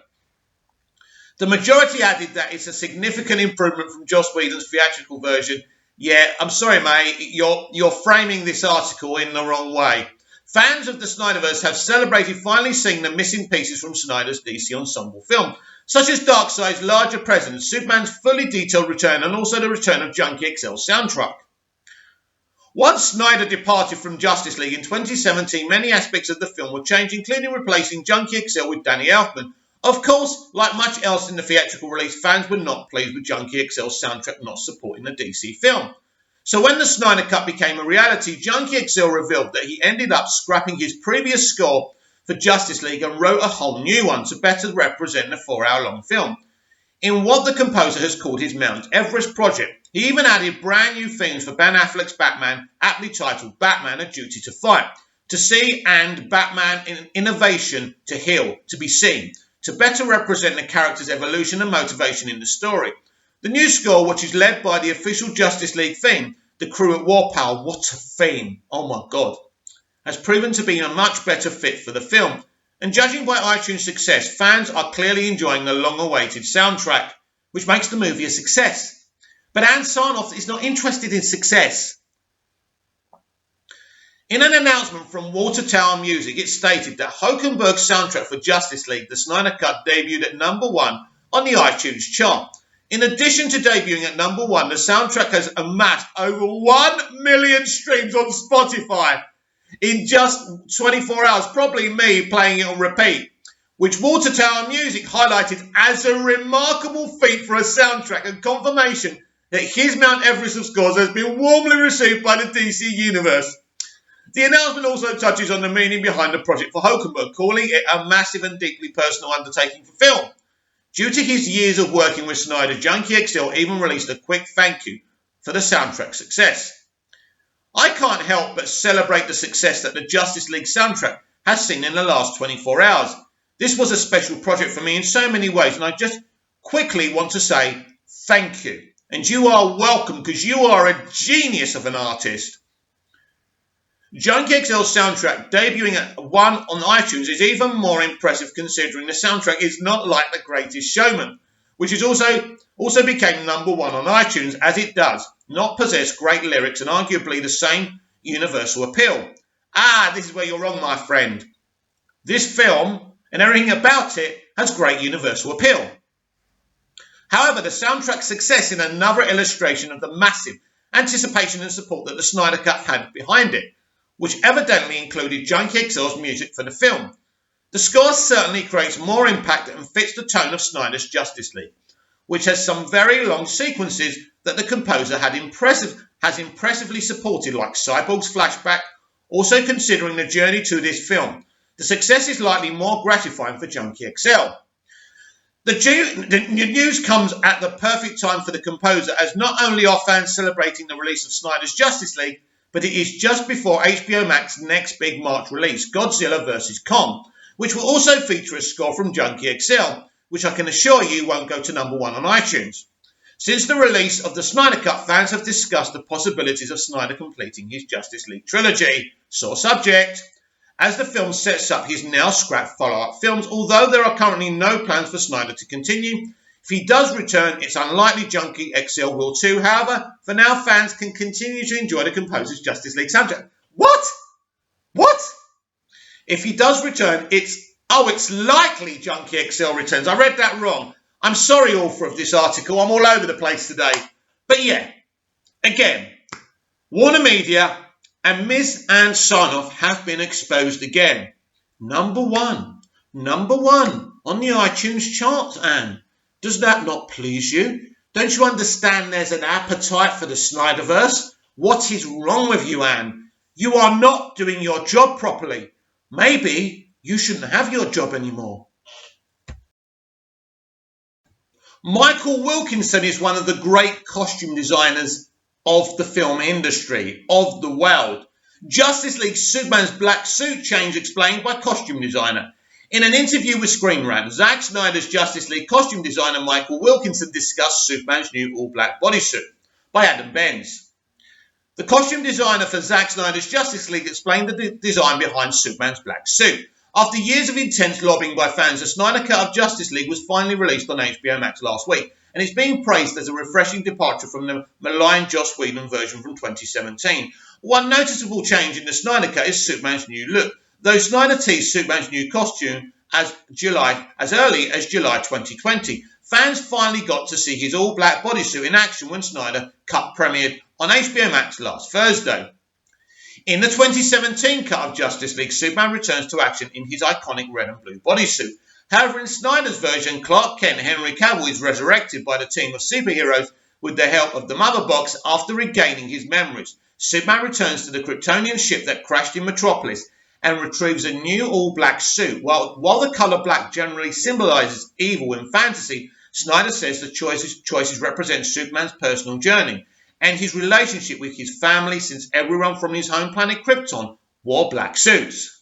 The majority added that it's a significant improvement from Joss Whedon's theatrical version. Yeah, I'm sorry, mate, you're framing this article in the wrong way. Fans of the Snyderverse have celebrated finally seeing the missing pieces from Snyder's DC Ensemble film, such as Darkseid's larger presence, Superman's fully detailed return, and also the return of Junkie XL's soundtrack. Once Snyder departed from Justice League in 2017, many aspects of the film were changed, including replacing Junkie XL with Danny Elfman. Of course, like much else in the theatrical release, fans were not pleased with Junkie XL's soundtrack not supporting the DC film. So when the Snyder Cut became a reality, Junkie XL revealed that he ended up scrapping his previous score for Justice League and wrote a whole new one to better represent the 4-hour-long film. In what the composer has called his Mount Everest project, he even added brand new themes for Ben Affleck's Batman, aptly titled Batman: A Duty to Fight, to see, and Batman in Innovation to Heal, to be seen, to better represent the character's evolution and motivation in the story. The new score, which is led by the official Justice League theme, The Crew at War Pal, what a theme, oh my god, has proven to be a much better fit for the film. And judging by iTunes' success, fans are clearly enjoying the long-awaited soundtrack, which makes the movie a success. But Ann Sarnoff is not interested in success. In an announcement from Water Tower Music, it stated that Hokenberg's soundtrack for Justice League, the Snyder Cut, debuted at number 1 on the iTunes chart. In addition to debuting at number 1, the soundtrack has amassed over 1 million streams on Spotify in just 24 hours, probably me playing it on repeat, which Water Tower Music highlighted as a remarkable feat for a soundtrack and confirmation that his Mount Everest of scores has been warmly received by the DC universe. The announcement also touches on the meaning behind the project for Hulkenberg, calling it a massive and deeply personal undertaking for film. Due to his years of working with Snyder, Junkie XL even released a quick thank you for the soundtrack success. I can't help but celebrate the success that the Justice League soundtrack has seen in the last 24 hours. This was a special project for me in so many ways, and I just quickly want to say thank you. And you are welcome, because you are a genius of an artist. Junkie XL's soundtrack debuting at 1 on iTunes is even more impressive, considering the soundtrack is not like The Greatest Showman, which is also became number 1 on iTunes, as it does not possess great lyrics and arguably the same universal appeal. This is where you're wrong, my friend. This film and everything about it has great universal appeal. However, the soundtrack's success is another illustration of the massive anticipation and support that the Snyder Cut had behind it, which evidently included Junkie XL's music for the film. The score certainly creates more impact and fits the tone of Snyder's Justice League, which has some very long sequences that the composer has impressively supported, like Cyborg's flashback. Also considering the journey to this film, the success is likely more gratifying for Junkie XL. The news comes at the perfect time for the composer, as not only are fans celebrating the release of Snyder's Justice League, but it is just before HBO Max's next big March release, Godzilla vs. Kong, which will also feature a score from Junkie XL, which I can assure you won't go to number 1 on iTunes. Since the release of the Snyder Cut, fans have discussed the possibilities of Snyder completing his Justice League trilogy. Sore subject. As the film sets up his now scrapped follow-up films, although there are currently no plans for Snyder to continue, if he does return, it's unlikely Junkie XL will too. However, for now, fans can continue to enjoy the composer's Justice League soundtrack. What? If he does return, it's likely Junkie XL returns. I read that wrong. I'm sorry, author of this article. I'm all over the place today. But yeah, again, Warner Media and Ms. Ann Sarnoff have been exposed again. Number one on the iTunes charts, Anne. Does that not please you? Don't you understand there's an appetite for the Snyderverse? What is wrong with you, Anne? You are not doing your job properly. Maybe you shouldn't have your job anymore. Michael Wilkinson is one of the great costume designers of the film industry, of the world. Justice League Superman's black suit change explained by costume designer. In an interview with Screen Rant, Zack Snyder's Justice League costume designer Michael Wilkinson discussed Superman's new all-black bodysuit by Adam Benz. The costume designer for Zack Snyder's Justice League explained the design behind Superman's black suit. After years of intense lobbying by fans, the Snyder Cut of Justice League was finally released on HBO Max last week, and it's being praised as a refreshing departure from the maligned Joss Whedon version from 2017. One noticeable change in the Snyder Cut is Superman's new look, though Snyder teased Superman's new costume as early as July 2020. Fans finally got to see his all-black bodysuit in action when Snyder Cut premiered on HBO Max last Thursday. In the 2017 cut of Justice League, Superman returns to action in his iconic red and blue bodysuit. However, in Snyder's version, Clark Kent Henry Cavill is resurrected by the team of superheroes with the help of the Mother Box after regaining his memories. Superman returns to the Kryptonian ship that crashed in Metropolis and retrieves a new all-black suit. While the colour black generally symbolises evil in fantasy, Snyder says the choices represent Superman's personal journey and his relationship with his family, since everyone from his home planet Krypton wore black suits.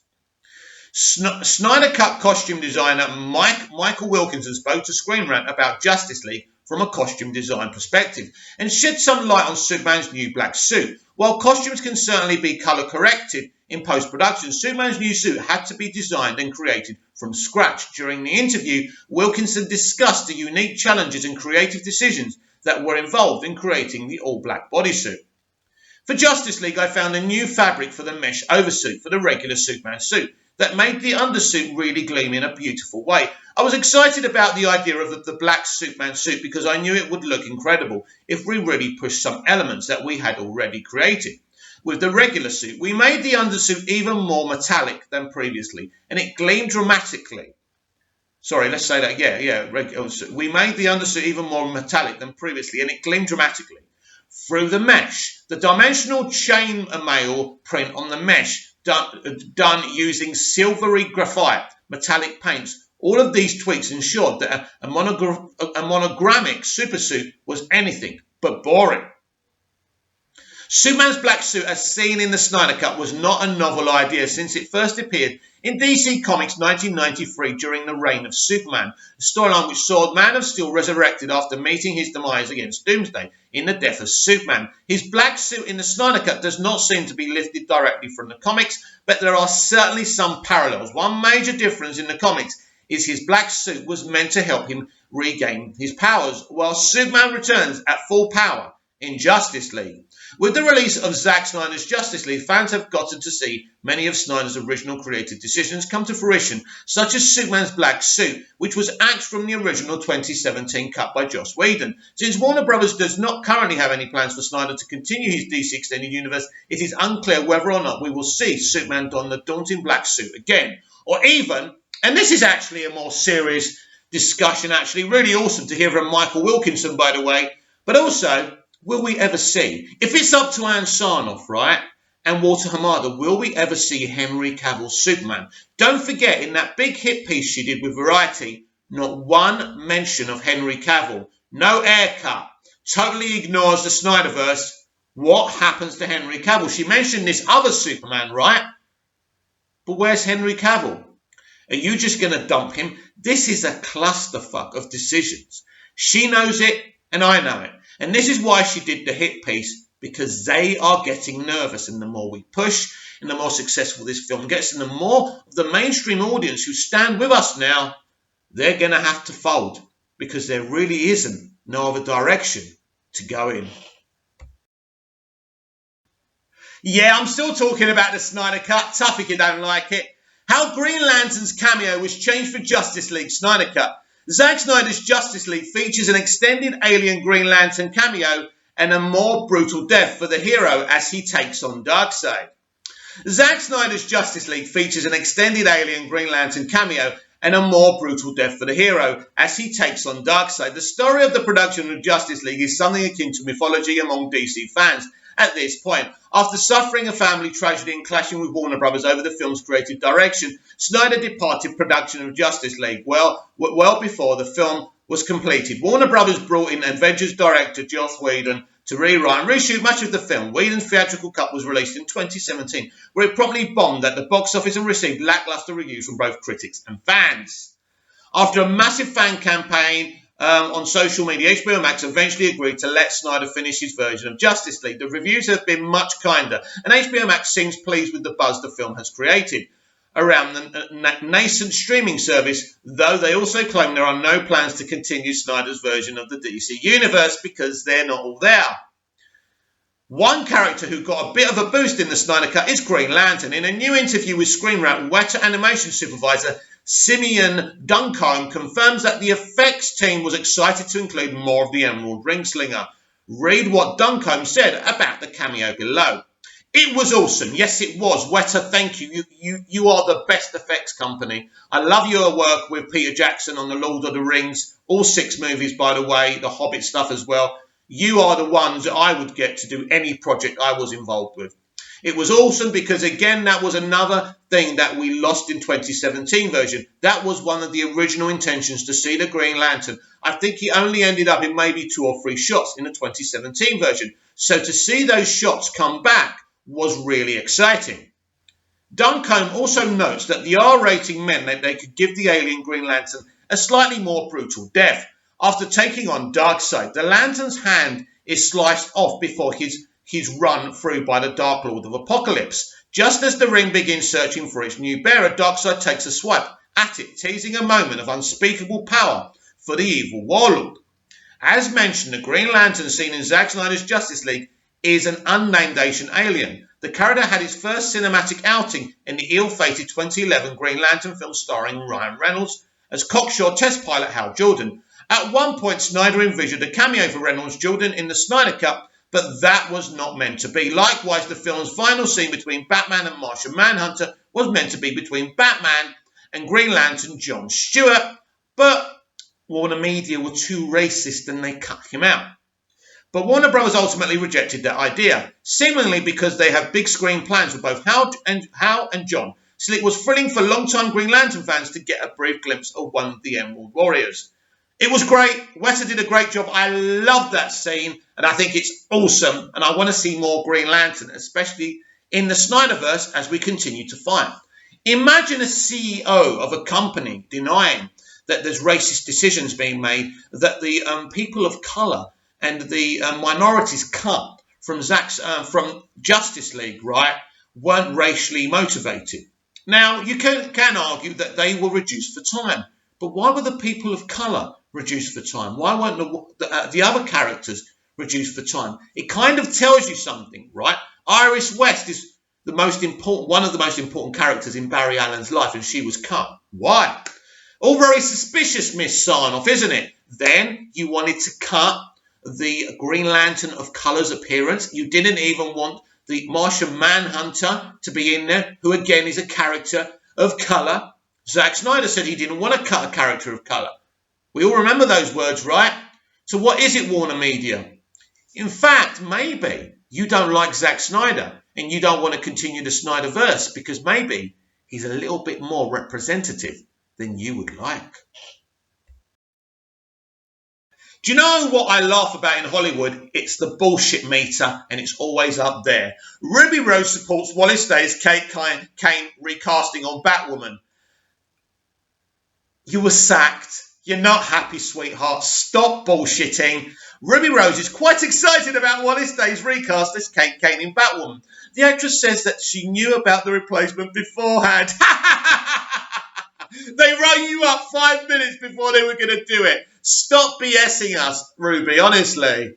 Snyder Cut costume designer Michael Wilkinson spoke to Screen Rant about Justice League from a costume design perspective and shed some light on Superman's new black suit. While costumes can certainly be colour corrected in post-production, Superman's new suit had to be designed and created from scratch. During the interview, Wilkinson discussed the unique challenges and creative decisions that were involved in creating the all-black bodysuit. For Justice League, I found a new fabric for the mesh oversuit for the regular Superman suit that made the undersuit really gleam in a beautiful way. I was excited about the idea of the black Superman suit because I knew it would look incredible if we really pushed some elements that we had already created. With the regular suit, we made the undersuit even more metallic than previously, and it gleamed dramatically. Sorry, let's say that. We made the undersuit even more metallic than previously, and it gleamed dramatically. Through the mesh, the dimensional chainmail print on the mesh, done using silvery graphite metallic paints. All of these tweaks ensured that a monogrammic supersuit was anything but boring. Superman's black suit, as seen in the Snyder Cut, was not a novel idea since it first appeared in DC Comics 1993 during the reign of Superman, a storyline which saw Man of Steel resurrected after meeting his demise against Doomsday in the death of Superman. His black suit in the Snyder Cut does not seem to be lifted directly from the comics, but there are certainly some parallels. One major difference in the comics is his black suit was meant to help him regain his powers, while Superman returns at full power in Justice League. With the release of Zack Snyder's Justice League, fans have gotten to see many of Snyder's original creative decisions come to fruition, such as Superman's black suit, which was axed from the original 2017 cut by Joss Whedon. Since Warner Bros. Does not currently have any plans for Snyder to continue his DC Extended Universe, it is unclear whether or not we will see Superman don the daunting black suit again. Or even, and this is actually a more serious discussion, actually really awesome to hear from Michael Wilkinson, by the way, but also, will we ever see, if it's up to Ann Sarnoff, right, and Walter Hamada, will we ever see Henry Cavill's Superman? Don't forget, in that big hit piece she did with Variety, not one mention of Henry Cavill, no haircut, totally ignores the Snyderverse. What happens to Henry Cavill? She mentioned this other Superman, right? But where's Henry Cavill? Are you just going to dump him? This is a clusterfuck of decisions. She knows it, and I know it. And this is why she did the hit piece, because they are getting nervous. And the more we push, and the more successful this film gets, and the more of the mainstream audience who stand with us now, they're going to have to fold, because there really isn't no other direction to go in. Yeah, I'm still talking about the Snyder Cut. Tough if you don't like it. How Green Lantern's cameo was changed for Justice League Snyder Cut. Zack Snyder's Justice League features an extended alien Green Lantern cameo and a more brutal death for the hero as he takes on Darkseid. Zack Snyder's Justice League features an extended alien Green Lantern cameo and a more brutal death for the hero as he takes on Darkseid. The story of the production of Justice League is something akin to mythology among DC fans at this point. After suffering a family tragedy and clashing with Warner Bros. Over the film's creative direction, Snyder departed production of Justice League well before the film was completed. Warner Bros. Brought in Avengers director Joss Whedon to rewrite and reshoot much of the film. Whedon's theatrical cut was released in 2017, where it promptly bombed at the box office and received lackluster reviews from both critics and fans. After a massive fan campaign on social media, HBO Max eventually agreed to let Snyder finish his version of Justice League. The reviews have been much kinder, and HBO Max seems pleased with the buzz the film has created around the nascent streaming service, though they also claim there are no plans to continue Snyder's version of the DC Universe because they're not all there. One character who got a bit of a boost in the Snyder Cut is Green Lantern. In a new interview with Screen Rant, Weta animation supervisor Simeon Duncombe confirms that the effects team was excited to include more of the Emerald Ring Slinger. Read what Duncombe said about the cameo below. It was awesome. Yes, it was. Weta, thank you. You are the best effects company. I love your work with Peter Jackson on the Lord of the Rings. All 6 movies, by the way, the Hobbit stuff as well. You are the ones that I would get to do any project I was involved with. It was awesome because, again, that was another thing that we lost in 2017 version. That was one of the original intentions, to see the Green Lantern. I think he only ended up in maybe 2 or 3 shots in the 2017 version. So to see those shots come back was really exciting. Duncombe also notes that the R rating meant that they could give the alien Green Lantern a slightly more brutal death. After taking on Darkseid, the Lantern's hand is sliced off before he's run through by the Dark Lord of Apocalypse. Just as the ring begins searching for its new bearer, Darkseid takes a swipe at it, teasing a moment of unspeakable power for the evil warlord. As mentioned, the Green Lantern seen in Zack Snyder's Justice League is an unnamed Asian alien. The character had its first cinematic outing in the ill-fated 2011 Green Lantern film starring Ryan Reynolds as cocksure test pilot Hal Jordan. At one point, Snyder envisioned a cameo for Reynolds Jordan in the Snyder Cut, but that was not meant to be. Likewise, the film's final scene between Batman and Martian Manhunter was meant to be between Batman and Green Lantern John Stewart, but Warner Media were too racist and they cut him out. But Warner Bros. Ultimately rejected that idea, seemingly because they have big screen plans for both Hal and John, so it was thrilling for long-time Green Lantern fans to get a brief glimpse of one of the Emerald Warriors. It was great. Weta did a great job. I love that scene, and I think it's awesome, and I want to see more Green Lantern, especially in the Snyderverse as we continue to fight. Imagine a CEO of a company denying that there's racist decisions being made, that the people of colour and the minorities cut from Justice League, right, weren't racially motivated. Now, you can argue that they were reduced for time, but why were the people of colour reduced for time? Why weren't the other characters reduced for time? It kind of tells you something, right? Iris West is one of the most important characters in Barry Allen's life, and she was cut. Why? All very suspicious, Miss Sarnoff, isn't it? Then you wanted to cut the Green Lantern of Colour's appearance. You didn't even want the Martian Manhunter to be in there, who again is a character of colour. Zack Snyder said he didn't want to cut a character of colour. We all remember those words, right? So what is it, Warner Media? In fact, maybe you don't like Zack Snyder and you don't want to continue the Snyderverse because maybe he's a little bit more representative than you would like. Do you know what I laugh about in Hollywood? It's the bullshit meter, and it's always up there. Ruby Rose supports Wallace Day's Kate Kane recasting on Batwoman. You were sacked. You're not happy, sweetheart. Stop bullshitting. Ruby Rose is quite excited about Wallace Day's recast as Kate Kane in Batwoman. The actress says that she knew about the replacement beforehand. They rang you up 5 minutes before they were going to do it. Stop BSing us, Ruby, honestly.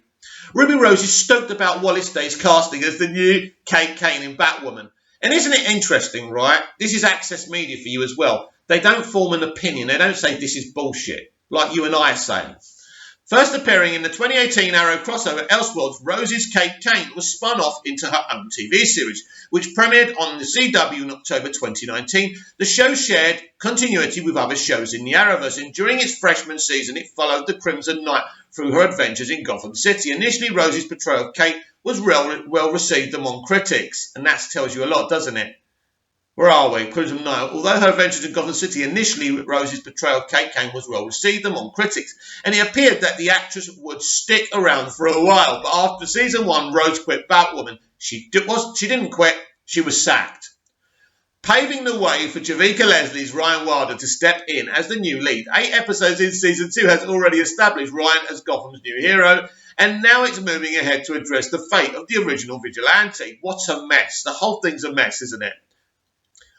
Ruby Rose is stoked about Wallace Day's casting as the new Kate Kane in Batwoman. And isn't it interesting, right? This is access media for you as well. They don't form an opinion. They don't say this is bullshit, like you and I say. First appearing in the 2018 Arrow crossover Elseworlds, Rose's Kate Kane was spun off into her own TV series, which premiered on the CW in October 2019. The show shared continuity with other shows in the Arrowverse, and during its freshman season, it followed the Crimson Knight through her adventures in Gotham City. Initially, Rose's portrayal of Kate was well received among critics, and that tells you a lot, doesn't it? Where are we? Crimson Knight. Although her adventures in Gotham City, initially Rose's portrayal of Kate Kane was well received among critics, and it appeared that the actress would stick around for a while. But after season 1, Rose quit Batwoman. She didn't quit, she was sacked. Paving the way for Javicia Leslie's Ryan Wilder to step in as the new lead. 8 episodes in season 2 has already established Ryan as Gotham's new hero, and now it's moving ahead to address the fate of the original vigilante. What a mess. The whole thing's a mess, isn't it?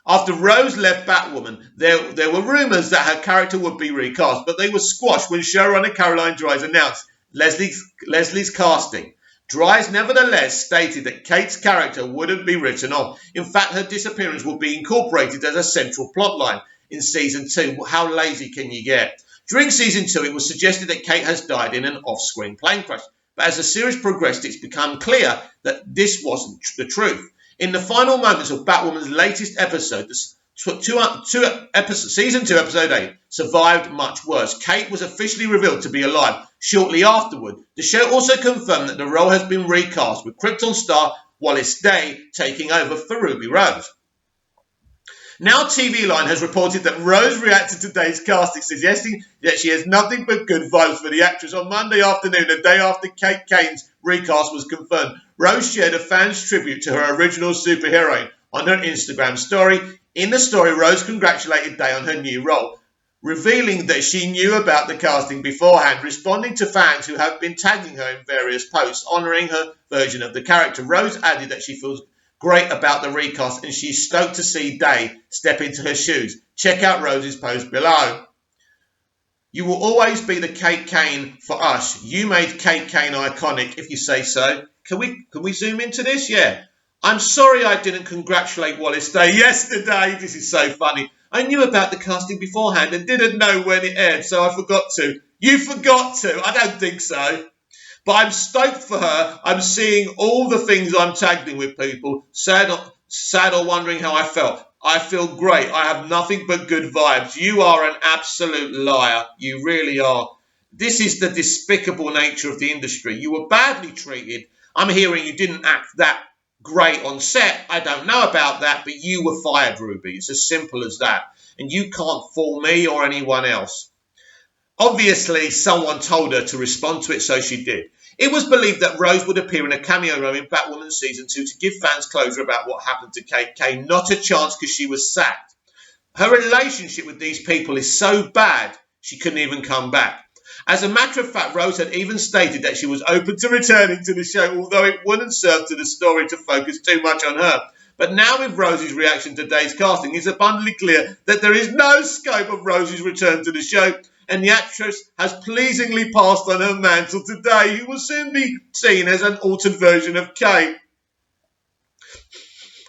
After Rose left Batwoman, there were rumours that her character would be recast, but they were squashed when showrunner Caroline Dries announced Leslie's casting. Dries nevertheless stated that Kate's character wouldn't be written off. In fact, her disappearance would be incorporated as a central plotline in Season 2. How lazy can you get? During Season 2, it was suggested that Kate has died in an off-screen plane crash, but as the series progressed, it's become clear that this wasn't the truth. In the final moments of Batwoman's latest episode, Season 2, Episode 8, survived much worse. Kate was officially revealed to be alive shortly afterward. The show also confirmed that the role has been recast, with Krypton star Wallace Day taking over for Ruby Rose. Now TV Line has reported that Rose reacted to Day's casting, suggesting that she has nothing but good vibes for the actress. On Monday afternoon, the day after Kate Kane's recast was confirmed, Rose shared a fan's tribute to her original superhero on her Instagram story. In the story, Rose congratulated Day on her new role, revealing that she knew about the casting beforehand, responding to fans who have been tagging her in various posts, honouring her version of the character. Rose added that she feels great about the recast and she's stoked to see Day step into her shoes. Check out Rose's post below. You will always be the Kate Kane for us. You made Kate Kane iconic, if you say so. Can we zoom into this? Yeah. I'm sorry I didn't congratulate Wallace Day yesterday. This is so funny. I knew about the casting beforehand and didn't know when it aired, so I forgot to. You forgot to? I don't think so. But I'm stoked for her. I'm seeing all the things I'm tagged in with people, sad or wondering how I felt. I feel great. I have nothing but good vibes. You are an absolute liar. You really are. This is the despicable nature of the industry. You were badly treated. I'm hearing you didn't act that great on set. I don't know about that, but you were fired, Ruby. It's as simple as that. And you can't fool me or anyone else. Obviously, someone told her to respond to it, so she did. It was believed that Rose would appear in a cameo role in Batwoman Season 2 to give fans closure about what happened to Kate Kane. Not a chance because she was sacked. Her relationship with these people is so bad, she couldn't even come back. As a matter of fact, Rose had even stated that she was open to returning to the show, although it wouldn't serve to the story to focus too much on her. But now with Rose's reaction to today's casting, it's abundantly clear that there is no scope of Rose's return to the show, and the actress has pleasingly passed on her mantle today, who will soon be seen as an altered version of Kate.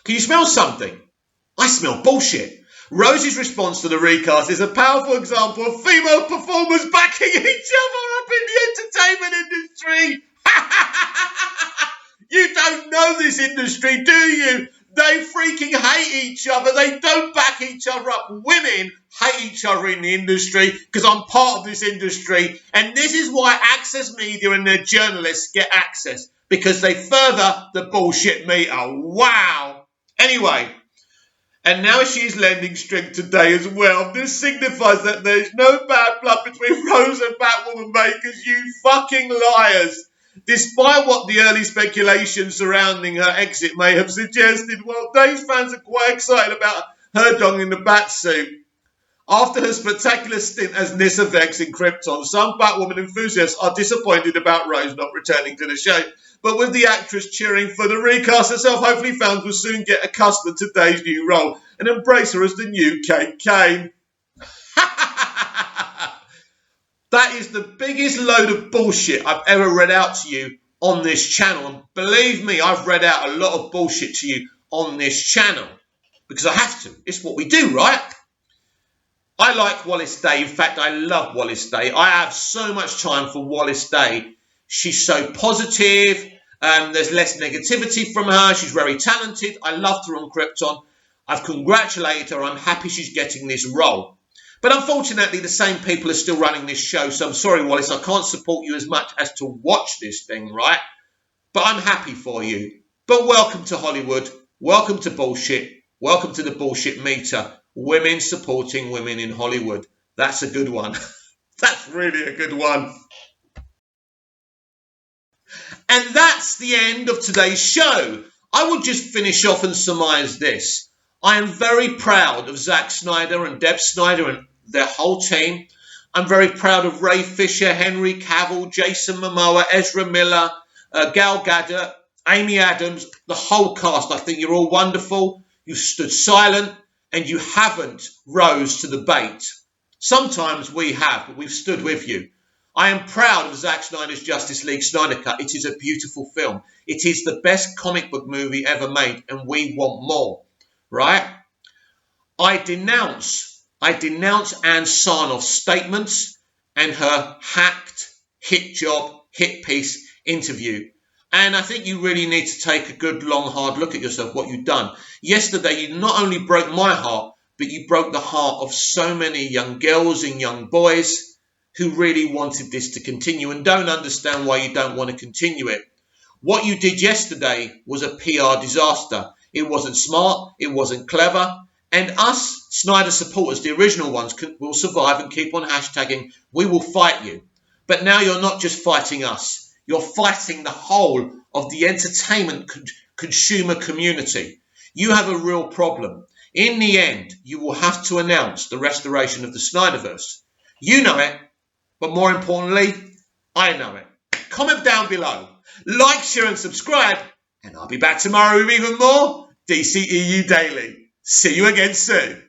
Can you smell something? I smell bullshit. Rose's response to the recast is a powerful example of female performers backing each other up in the entertainment industry. You don't know this industry, do you? They freaking hate each other. They don't back each other up. Women hate each other in the industry because I'm part of this industry. And this is why access media and their journalists get access, because they further the bullshit meter. Wow. Anyway, and now she is lending strength today as well. This signifies that there is no bad blood between Rose and Batwoman makers, you fucking liars. Despite what the early speculation surrounding her exit may have suggested, well, Dave's fans are quite excited about her donning the Batsuit. After her spectacular stint as Nyssa Vex in Krypton, some Batwoman enthusiasts are disappointed about Rose not returning to the show. But with the actress cheering for the recast herself, hopefully fans will soon get accustomed to Dave's new role and embrace her as the new Kate Kane. That is the biggest load of bullshit I've ever read out to you on this channel. And believe me, I've read out a lot of bullshit to you on this channel because I have to. It's what we do, right? I like Wallace Day. In fact, I love Wallace Day. I have so much time for Wallace Day. She's so positive. There's less negativity from her. She's very talented. I loved her on Krypton. I've congratulated her. I'm happy she's getting this role. But unfortunately, the same people are still running this show. So I'm sorry, Wallace, I can't support you as much as to watch this thing, right? But I'm happy for you. But welcome to Hollywood. Welcome to bullshit. Welcome to the bullshit meter. Women supporting women in Hollywood. That's a good one. That's really a good one. And that's the end of today's show. I will just finish off and surmise this. I am very proud of Zack Snyder and Deb Snyder and their whole team. I'm very proud of Ray Fisher, Henry Cavill, Jason Momoa, Ezra Miller, Gal Gadot, Amy Adams, the whole cast. I think you're all wonderful. You stood silent and you haven't rose to the bait. Sometimes we have, but we've stood with you. I am proud of Zack Snyder's Justice League Snyder Cut. It is a beautiful film. It is the best comic book movie ever made, and we want more, right? I denounce Ann Sarnoff's statements and her hacked, hit job, hit piece interview. And I think you really need to take a good, long, hard look at yourself, what you've done. Yesterday, you not only broke my heart, but you broke the heart of so many young girls and young boys who really wanted this to continue and don't understand why you don't want to continue it. What you did yesterday was a PR disaster. It wasn't smart, it wasn't clever, and us, Snyder supporters, the original ones, will survive and keep on hashtagging, we will fight you. But now you're not just fighting us, you're fighting the whole of the entertainment consumer community. You have a real problem. In the end, you will have to announce the restoration of the Snyderverse. You know it. But more importantly, I know it. Comment down below, like, share and subscribe, and I'll be back tomorrow with even more DCEU Daily. See you again soon.